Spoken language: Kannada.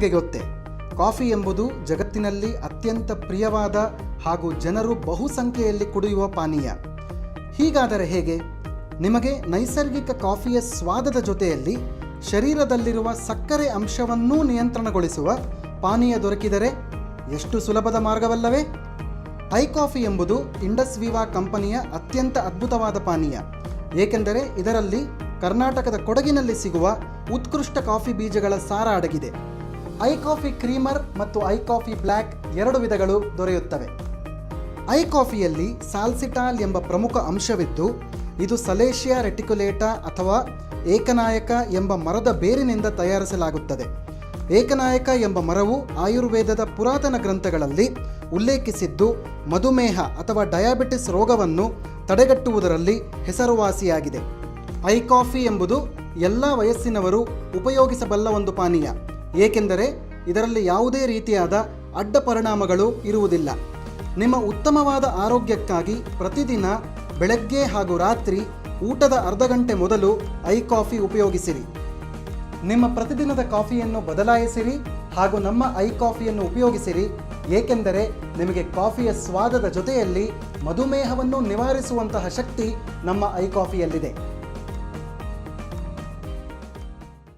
ನಿಮಗೆ ಗೊತ್ತೇ, ಕಾಫಿ ಎಂಬುದು ಜಗತ್ತಿನಲ್ಲಿ ಅತ್ಯಂತ ಪ್ರಿಯವಾದ ಹಾಗೂ ಜನರು ಬಹುಸಂಖ್ಯೆಯಲ್ಲಿ ಕುಡಿಯುವ ಪಾನೀಯ. ಹೀಗಾದರೆ ಹೇಗೆ? ನಿಮಗೆ ನೈಸರ್ಗಿಕ ಕಾಫಿಯ ಸ್ವಾದದ ಜೊತೆಯಲ್ಲಿ ಶರೀರದಲ್ಲಿರುವ ಸಕ್ಕರೆ ಅಂಶವನ್ನೂ ನಿಯಂತ್ರಣಗೊಳಿಸುವ ಪಾನೀಯ ದೊರಕಿದರೆ ಎಷ್ಟು ಸುಲಭದ ಮಾರ್ಗವಲ್ಲವೇ? ಐಕಾಫಿ ಎಂಬುದು ಇಂಡಸ್ ವಿವಾ ಕಂಪನಿಯ ಅತ್ಯಂತ ಅದ್ಭುತವಾದ ಪಾನೀಯ. ಏಕೆಂದರೆ ಇದರಲ್ಲಿ ಕರ್ನಾಟಕದ ಕೊಡಗಿನಲ್ಲಿ ಸಿಗುವ ಉತ್ಕೃಷ್ಟ ಕಾಫಿ ಬೀಜಗಳ ಸಾರ ಅಡಗಿದೆ. ಐಕಾಫಿ ಕ್ರೀಮರ್ ಮತ್ತು ಐಕಾಫಿ ಬ್ಲ್ಯಾಕ್ 2 ವಿಧಗಳು ದೊರೆಯುತ್ತವೆ. ಐಕಾಫಿಯಲ್ಲಿ ಸಾಲ್ಸಿಟಾಲ್ ಎಂಬ ಪ್ರಮುಖ ಅಂಶವಿದ್ದು, ಇದು ಸಲೇಷಿಯಾ ರೆಟಿಕ್ಯುಲೇಟಾ ಅಥವಾ ಏಕನಾಯಕ ಎಂಬ ಮರದ ಬೇರಿನಿಂದ ತಯಾರಿಸಲಾಗುತ್ತದೆ. ಏಕನಾಯಕ ಎಂಬ ಮರವು ಆಯುರ್ವೇದದ ಪುರಾತನ ಗ್ರಂಥಗಳಲ್ಲಿ ಉಲ್ಲೇಖಿಸಿದ್ದು, ಮಧುಮೇಹ ಅಥವಾ ಡಯಾಬಿಟಿಸ್ ರೋಗವನ್ನು ತಡೆಗಟ್ಟುವುದರಲ್ಲಿ ಹೆಸರುವಾಸಿಯಾಗಿದೆ. ಐಕಾಫಿ ಎಂಬುದು ಎಲ್ಲ ವಯಸ್ಸಿನವರು ಉಪಯೋಗಿಸಬಲ್ಲ ಒಂದು ಪಾನೀಯ, ಏಕೆಂದರೆ ಇದರಲ್ಲಿ ಯಾವುದೇ ರೀತಿಯಾದ ಅಡ್ಡ ಪರಿಣಾಮಗಳು ಇರುವುದಿಲ್ಲ. ನಿಮ್ಮ ಉತ್ತಮವಾದ ಆರೋಗ್ಯಕ್ಕಾಗಿ ಪ್ರತಿದಿನ ಬೆಳಗ್ಗೆ ಹಾಗೂ ರಾತ್ರಿ ಊಟದ ಅರ್ಧ ಗಂಟೆ ಮೊದಲು ಐಕಾಫಿ ಉಪಯೋಗಿಸಿರಿ. ನಿಮ್ಮ ಪ್ರತಿದಿನದ ಕಾಫಿಯನ್ನು ಬದಲಾಯಿಸಿರಿ ಹಾಗೂ ನಮ್ಮ ಐಕಾಫಿಯನ್ನು ಉಪಯೋಗಿಸಿರಿ, ಏಕೆಂದರೆ ನಿಮಗೆ ಕಾಫಿಯ ಸ್ವಾದದ ಜೊತೆಯಲ್ಲಿ ಮಧುಮೇಹವನ್ನು ನಿವಾರಿಸುವಂತಹ ಶಕ್ತಿ ನಮ್ಮ ಐಕಾಫಿಯಲ್ಲಿದೆ.